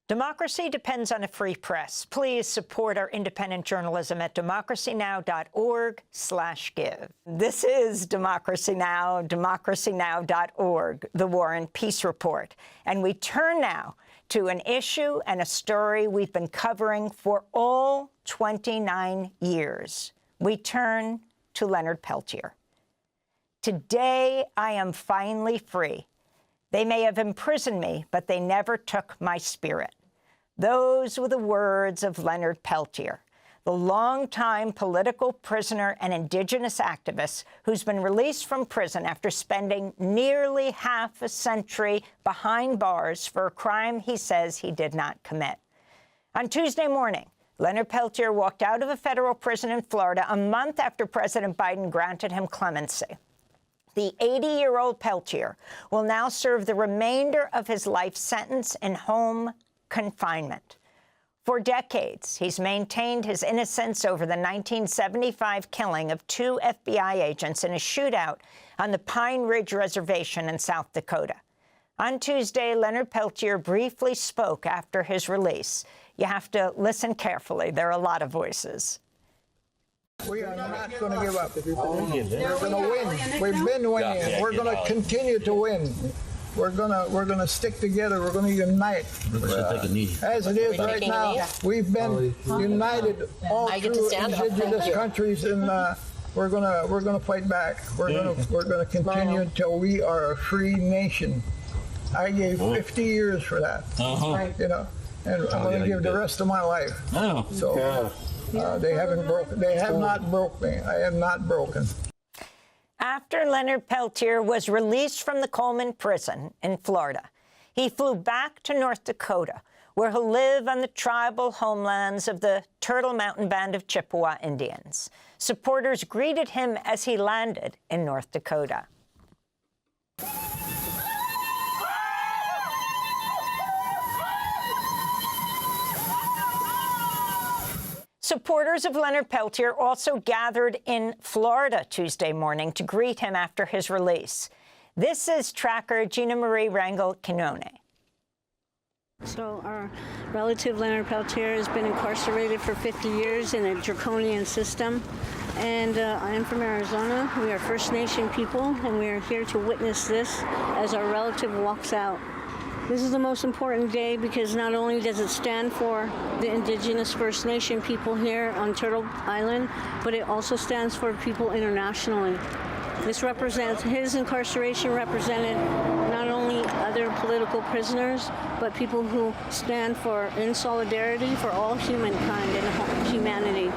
Democracy depends on a free press. Please support our independent journalism at democracynow.org/give. This is Democracy Now!, democracynow.org, the War and Peace Report. And we turn now to an issue and a story we've been covering for all 29 years. We turn to Leonard Peltier. Today, I am finally free. They may have imprisoned me, but they never took my spirit. Those were the words of Leonard Peltier, the longtime political prisoner and Indigenous activist who's been released from prison after spending nearly half a century behind bars for a crime he says he did not commit. On Tuesday morning, Leonard Peltier walked out of a federal prison in Florida a month after President Biden granted him clemency. The 80-year-old Peltier will now serve the remainder of his life sentence in home confinement. For decades, he's maintained his innocence over the 1975 killing of 2 FBI agents in a shootout on the Pine Ridge Reservation in South Dakota. On Tuesday, Leonard Peltier briefly spoke after his release. You have to listen carefully. There are a lot of voices. We are not going to give up. We're going to win. We've been winning. We're going to continue to win. We're gonna stick together. We're gonna unite. As it is right now, we've been united all through indigenous countries, and we're gonna fight back. We're gonna continue until we are a free nation. I gave 50 years for that. You know, and I'm gonna give the rest of my life. So they haven't broken. They have not broke me. I am not broken. After Leonard Peltier was released from the Coleman prison in Florida, he flew back to North Dakota, where he'll live on the tribal homelands of the Turtle Mountain Band of Chippewa Indians. Supporters greeted him as he landed in North Dakota. Supporters of Leonard Peltier also gathered in Florida Tuesday morning to greet him after his release. This is tracker Gina Marie Rangel-Quinone. So our relative Leonard Peltier has been incarcerated for 50 years in a draconian system. And I am from Arizona. We are First Nation people, and we are here to witness this as our relative walks out. This is the most important day because not only does it stand for the Indigenous First Nation people here on Turtle Island, but it also stands for people internationally. This represents, his incarceration represented not only other political prisoners, but people who stand for, in solidarity for all humankind and humanity.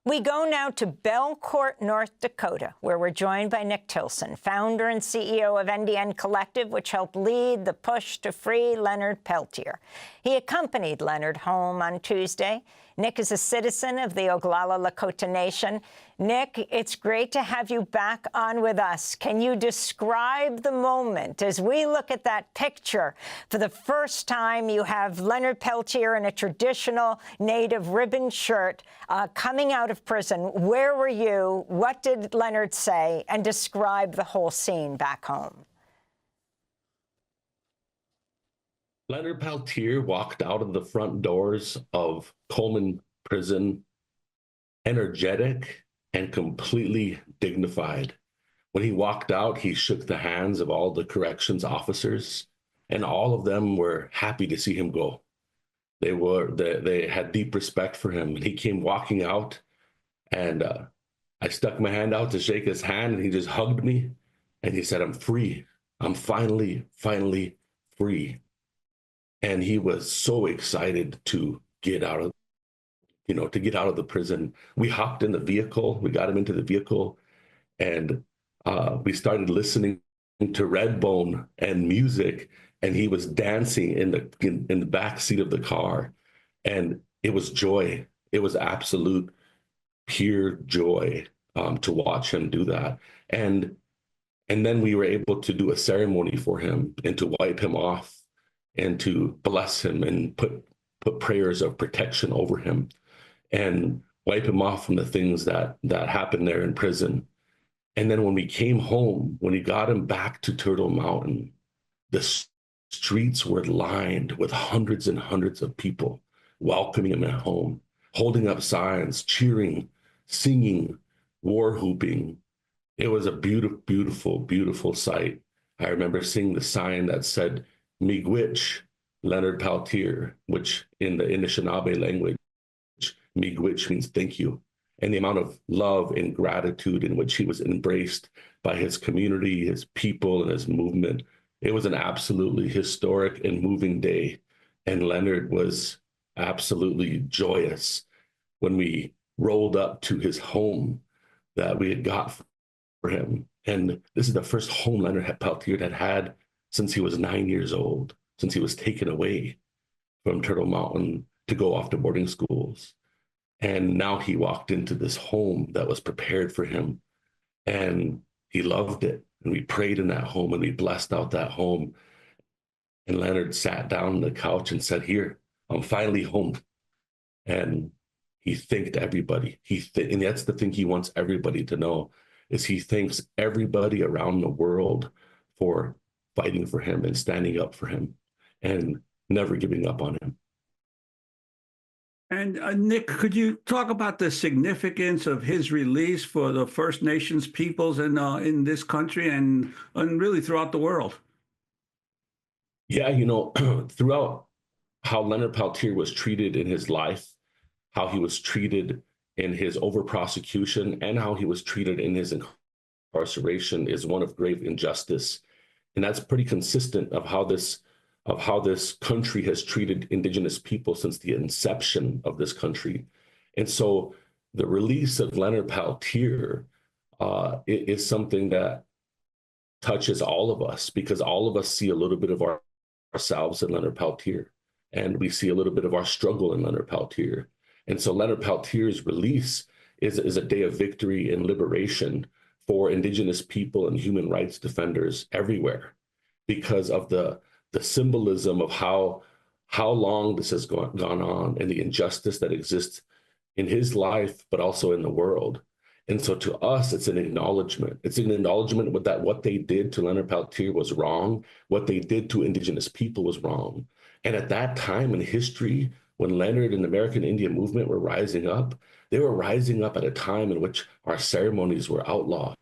We go now to Belcourt, North Dakota, where we're joined by Nick Tilsen, founder and CEO of NDN Collective, which helped lead the push to free Leonard Peltier. He accompanied Leonard home on Tuesday. Nick is a citizen of the Oglala Lakota Nation. Nick, it's great to have you back on with us. Can you describe the moment as we look at that picture? For the first time, you have Leonard Peltier in a traditional Native ribbon shirt coming out of prison. Where were you? What did Leonard say? And describe the whole scene back home. Leonard Peltier walked out of the front doors of Coleman Prison energetic and completely dignified. When he walked out, he shook the hands of all the corrections officers, and all of them were happy to see him go. They had deep respect for him. He came walking out, and I stuck my hand out to shake his hand, and he just hugged me, and he said, "I'm free. I'm finally free." And he was so excited to get out of, the prison. We hopped in the vehicle. We got him into the vehicle, and we started listening to Redbone and music. And he was dancing in the back seat of the car, and it was joy. It was absolute pure joy to watch him do that. And then we were able to do a ceremony for him and to wipe him off, and to bless him and put prayers of protection over him and wipe him off from the things that happened there in prison. And then when we came home, when we got him back to Turtle Mountain, the streets were lined with hundreds and hundreds of people welcoming him at home, holding up signs, cheering, singing, war whooping. It was a beautiful, beautiful, beautiful sight. I remember seeing the sign that said, Miigwech, Leonard Peltier, which in the Anishinaabe language, Miigwech means thank you. And the amount of love and gratitude in which he was embraced by his community, his people, and his movement. It was an absolutely historic and moving day. And Leonard was absolutely joyous when we rolled up to his home that we had got for him. And this is the first home Leonard Peltier had had since he was 9 years old, since he was taken away from Turtle Mountain to go off to boarding schools. And now he walked into this home that was prepared for him, and he loved it. And we prayed in that home, and we blessed out that home. And Leonard sat down on the couch and said, here, I'm finally home. And he thanked everybody. And that's the thing he wants everybody to know, is he thanks everybody around the world for fighting for him and standing up for him and never giving up on him. And Nick, could you talk about the significance of his release for the First Nations peoples in this country and really throughout the world? Yeah, throughout how Leonard Peltier was treated in his life, how he was treated in his over-prosecution, and how he was treated in his incarceration is one of grave injustice. And that's pretty consistent of how this country has treated Indigenous people since the inception of this country. And so the release of Leonard Peltier is something that touches all of us, because all of us see a little bit of ourselves in Leonard Peltier, and we see a little bit of our struggle in Leonard Peltier. And so Leonard Peltier's release is a day of victory and liberation for Indigenous people and human rights defenders everywhere, because of the symbolism of how long this has gone on and the injustice that exists in his life, but also in the world. And so to us, it's an acknowledgement. It's an acknowledgement that what they did to Leonard Peltier was wrong. What they did to Indigenous people was wrong. And at that time in history, when Leonard and the American Indian movement were rising up, they were rising up at a time in which our ceremonies were outlawed.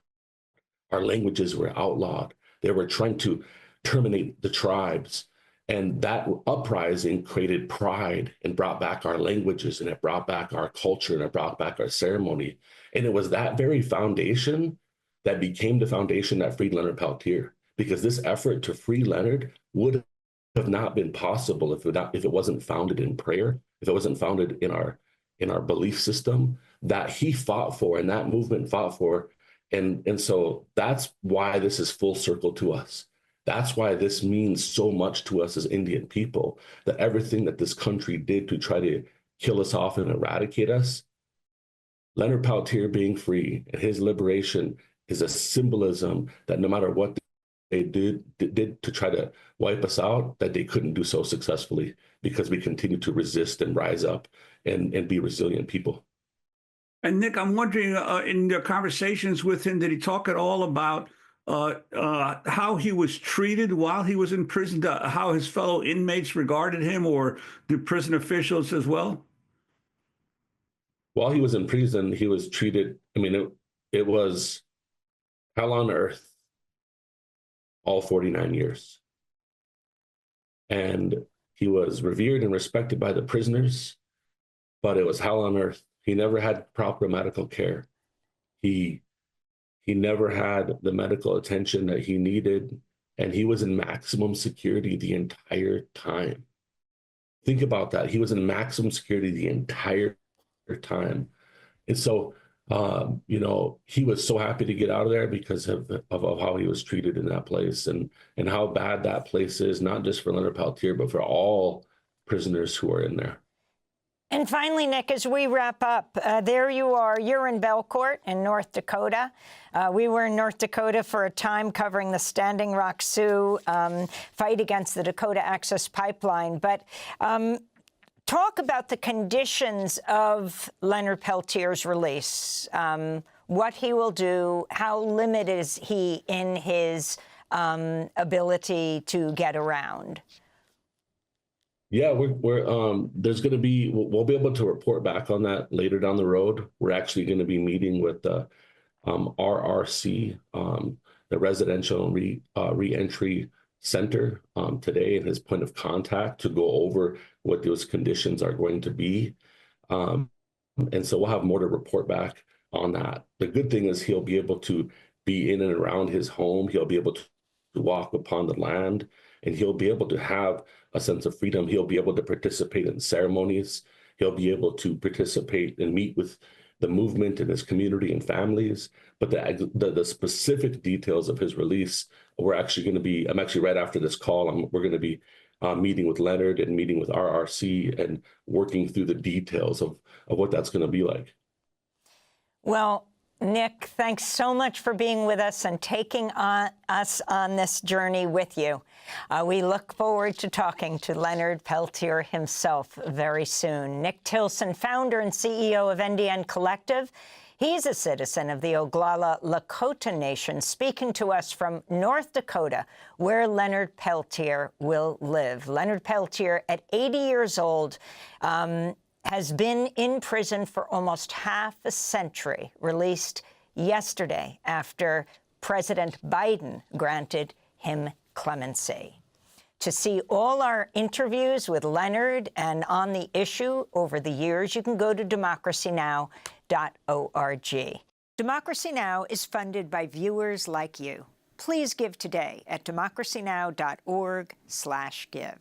Our languages were outlawed. They were trying to terminate the tribes. And that uprising created pride and brought back our languages, and it brought back our culture, and it brought back our ceremony. And it was that very foundation that became the foundation that freed Leonard Peltier, because this effort to free Leonard would have not been possible if it wasn't founded in prayer, if it wasn't founded in our belief system that he fought for and that movement fought for. And so that's why this is full circle to us. That's why this means so much to us as Indian people, that everything that this country did to try to kill us off and eradicate us, Leonard Peltier being free and his liberation is a symbolism that no matter what they did to try to wipe us out, that they couldn't do so successfully, because we continue to resist and rise up and be resilient people. And Nick, I'm wondering, in your conversations with him, did he talk at all about how he was treated while he was in prison, how his fellow inmates regarded him, or the prison officials as well? While he was in prison, he was treated, it was hell on earth all 49 years. And he was revered and respected by the prisoners, but it was hell on earth. He never had proper medical care. He never had the medical attention that he needed, and he was in maximum security the entire time. Think about that. He was in maximum security the entire time. And so, he was so happy to get out of there because of how he was treated in that place, and how bad that place is, not just for Leonard Peltier, but for all prisoners who are in there. And finally, Nick, as we wrap up, there you are. You're in Belcourt in North Dakota. We were in North Dakota for a time covering the Standing Rock Sioux fight against the Dakota Access Pipeline. But talk about the conditions of Leonard Peltier's release, what he will do, how limited is he in his ability to get around? Yeah, there's going to be, we'll be able to report back on that later down the road. We're actually going to be meeting with the RRC, the Residential Reentry Center today, and his point of contact to go over what those conditions are going to be. And so we'll have more to report back on that. The good thing is he'll be able to be in and around his home. He'll be able to walk upon the land, and he'll be able to have a sense of freedom. He'll be able to participate in ceremonies. He'll be able to participate and meet with the movement and his community and families. But the specific details of his release, we're actually going to be, I'm actually right after this call, we're going to be meeting with Leonard and meeting with RRC and working through the details of what that's going to be like. Well, Nick, thanks so much for being with us and taking us on this journey with you. We look forward to talking to Leonard Peltier himself very soon. Nick Tilsen, founder and CEO of NDN Collective. He's a citizen of the Oglala Lakota Nation, speaking to us from North Dakota, where Leonard Peltier will live. Leonard Peltier, at 80 years old, has been in prison for almost half a century, released yesterday after President Biden granted him clemency. To see all our interviews with Leonard and on the issue over the years, you can go to democracynow.org. Democracy Now! Is funded by viewers like you. Please give today at democracynow.org/give.